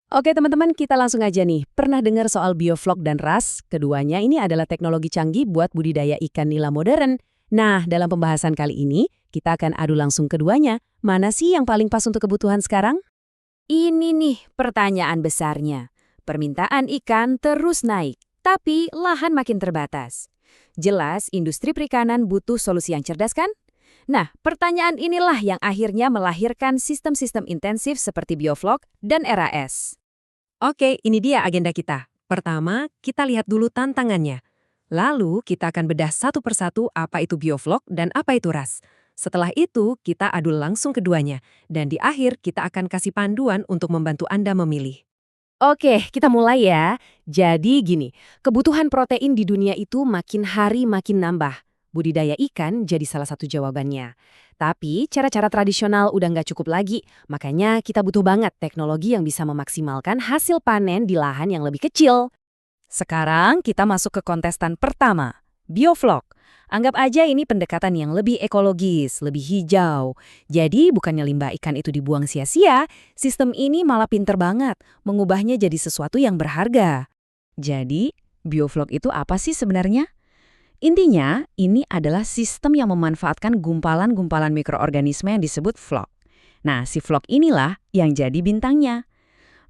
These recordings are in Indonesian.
Oke teman-teman, kita langsung aja nih. Pernah dengar soal bioflok dan RAS? Keduanya ini adalah teknologi canggih buat budidaya ikan nila modern. Nah, dalam pembahasan kali ini, kita akan adu langsung keduanya. Mana sih yang paling pas untuk kebutuhan sekarang? Ini nih pertanyaan besarnya. Permintaan ikan terus naik, tapi lahan makin terbatas. Jelas industri perikanan butuh solusi yang cerdas kan? Nah, pertanyaan inilah yang akhirnya melahirkan sistem-sistem intensif seperti bioflok dan RAS. Oke, ini dia agenda kita. Pertama, kita lihat dulu tantangannya. Lalu, kita akan bedah satu persatu apa itu bioflok dan apa itu RAS. Setelah itu, kita adu langsung keduanya. Dan di akhir, kita akan kasih panduan untuk membantu Anda memilih. Oke, kita mulai ya. Jadi gini, kebutuhan protein di dunia itu makin hari makin nambah. Budidaya ikan jadi salah satu jawabannya. Tapi cara-cara tradisional udah nggak cukup lagi. Makanya kita butuh banget teknologi yang bisa memaksimalkan hasil panen di lahan yang lebih kecil. Sekarang kita masuk ke kontestan pertama, bioflok. Anggap aja ini pendekatan yang lebih ekologis, lebih hijau. Jadi bukannya limbah ikan itu dibuang sia-sia, sistem ini malah pinter banget, mengubahnya jadi sesuatu yang berharga. Jadi, bioflok itu apa sih sebenarnya? Intinya, ini adalah sistem yang memanfaatkan gumpalan-gumpalan mikroorganisme yang disebut flok. Nah, si flok inilah yang jadi bintangnya.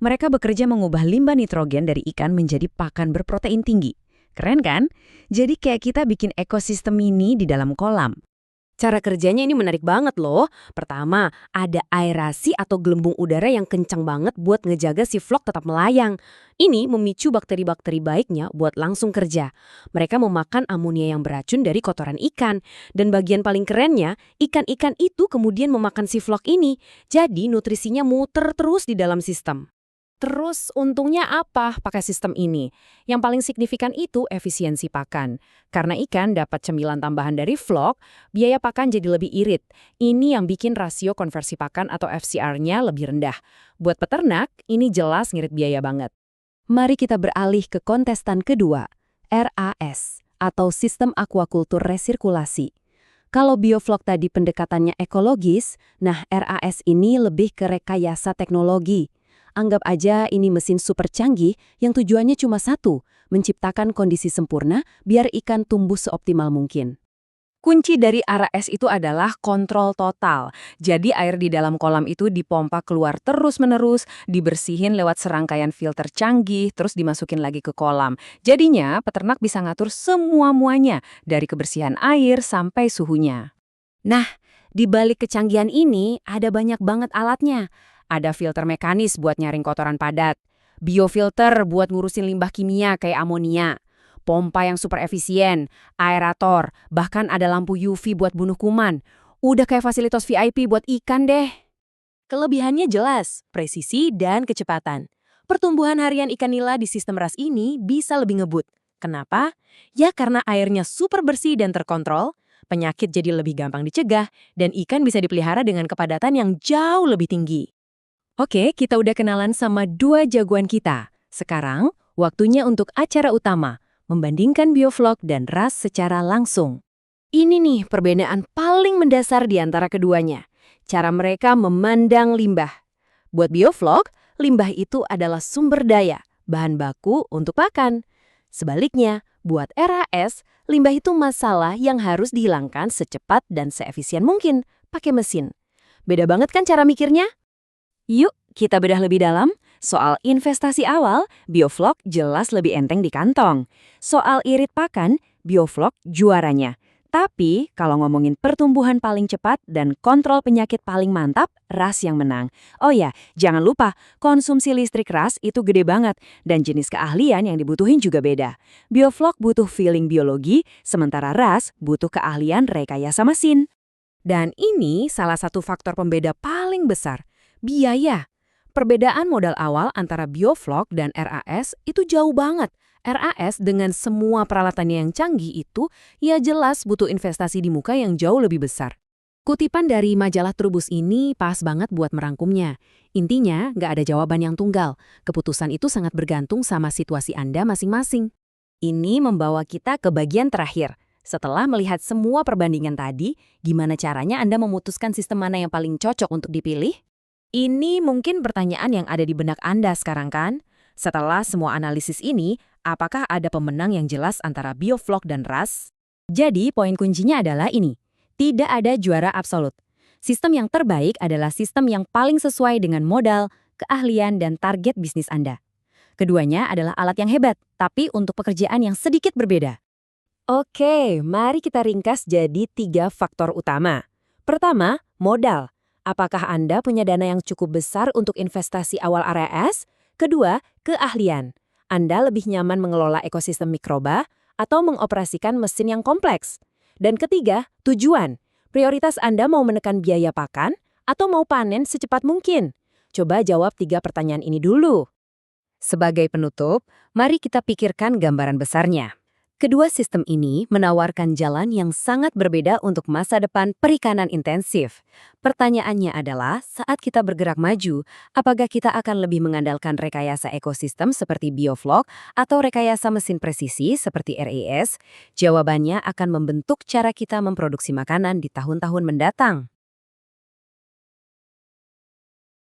Mereka bekerja mengubah limbah nitrogen dari ikan menjadi pakan berprotein tinggi. Keren kan? Jadi kayak kita bikin ekosistem mini di dalam kolam. Cara kerjanya ini menarik banget loh. Pertama, ada aerasi atau gelembung udara yang kencang banget buat ngejaga si flok tetap melayang. Ini memicu bakteri-bakteri baiknya buat langsung kerja. Mereka memakan amonia yang beracun dari kotoran ikan. Dan bagian paling kerennya, ikan-ikan itu kemudian memakan si flok ini. Jadi nutrisinya muter terus di dalam sistem. Terus untungnya apa pakai sistem ini? Yang paling signifikan itu efisiensi pakan. Karena ikan dapat cemilan tambahan dari flok, biaya pakan jadi lebih irit. Ini yang bikin rasio konversi pakan atau FCR-nya lebih rendah. Buat peternak, ini jelas ngirit biaya banget. Mari kita beralih ke kontestan kedua, RAS atau Sistem Aquakultur Resirkulasi. Kalau bioflok tadi pendekatannya ekologis, nah RAS ini lebih ke rekayasa teknologi. Anggap aja ini mesin super canggih yang tujuannya cuma satu, menciptakan kondisi sempurna biar ikan tumbuh seoptimal mungkin. Kunci dari RAS itu adalah kontrol total. Jadi air di dalam kolam itu dipompa keluar terus-menerus, dibersihin lewat serangkaian filter canggih, terus dimasukin lagi ke kolam. Jadinya peternak bisa ngatur semua-muanya, dari kebersihan air sampai suhunya. Nah, di balik kecanggihan ini ada banyak banget alatnya. Ada filter mekanis buat nyaring kotoran padat, biofilter buat ngurusin limbah kimia kayak amonia, pompa yang super efisien, aerator, bahkan ada lampu UV buat bunuh kuman. Udah kayak fasilitas VIP buat ikan deh. Kelebihannya jelas, presisi dan kecepatan. Pertumbuhan harian ikan nila di sistem RAS ini bisa lebih ngebut. Kenapa? Ya karena airnya super bersih dan terkontrol, penyakit jadi lebih gampang dicegah, dan ikan bisa dipelihara dengan kepadatan yang jauh lebih tinggi. Oke, kita udah kenalan sama dua jagoan kita. Sekarang, waktunya untuk acara utama, membandingkan bioflok dan RAS secara langsung. Ini nih perbedaan paling mendasar di antara keduanya. Cara mereka memandang limbah. Buat bioflok, limbah itu adalah sumber daya, bahan baku untuk pakan. Sebaliknya, buat RAS, limbah itu masalah yang harus dihilangkan secepat dan seefisien mungkin, pakai mesin. Beda banget kan cara mikirnya? Yuk, kita bedah lebih dalam. Soal investasi awal, bioflok jelas lebih enteng di kantong. Soal irit pakan, bioflok juaranya. Tapi, kalau ngomongin pertumbuhan paling cepat dan kontrol penyakit paling mantap, RAS yang menang. Oh ya, jangan lupa, konsumsi listrik RAS itu gede banget, dan jenis keahlian yang dibutuhin juga beda. Bioflok butuh feeling biologi, sementara RAS butuh keahlian rekayasa mesin. Dan ini salah satu faktor pembeda paling besar. Biaya. Perbedaan modal awal antara bioflok dan RAS itu jauh banget. RAS dengan semua peralatannya yang canggih itu ya jelas butuh investasi di muka yang jauh lebih besar. Kutipan dari majalah Trubus ini pas banget buat merangkumnya. Intinya, nggak ada jawaban yang tunggal. Keputusan itu sangat bergantung sama situasi Anda masing-masing. Ini membawa kita ke bagian terakhir. Setelah melihat semua perbandingan tadi, gimana caranya Anda memutuskan sistem mana yang paling cocok untuk dipilih? Ini mungkin pertanyaan yang ada di benak Anda sekarang kan? Setelah semua analisis ini, apakah ada pemenang yang jelas antara bioflok dan ras? Jadi, poin kuncinya adalah ini. Tidak ada juara absolut. Sistem yang terbaik adalah sistem yang paling sesuai dengan modal, keahlian, dan target bisnis Anda. Keduanya adalah alat yang hebat, tapi untuk pekerjaan yang sedikit berbeda. Oke, mari kita ringkas jadi 3 faktor utama. Pertama, modal. Apakah Anda punya dana yang cukup besar untuk investasi awal area S? Kedua, keahlian. Anda lebih nyaman mengelola ekosistem mikroba atau mengoperasikan mesin yang kompleks? Dan ketiga, tujuan. Prioritas Anda mau menekan biaya pakan atau mau panen secepat mungkin? Coba jawab 3 pertanyaan ini dulu. Sebagai penutup, mari kita pikirkan gambaran besarnya. Kedua sistem ini menawarkan jalan yang sangat berbeda untuk masa depan perikanan intensif. Pertanyaannya adalah, saat kita bergerak maju, apakah kita akan lebih mengandalkan rekayasa ekosistem seperti bioflok atau rekayasa mesin presisi seperti RAS? Jawabannya akan membentuk cara kita memproduksi makanan di tahun-tahun mendatang.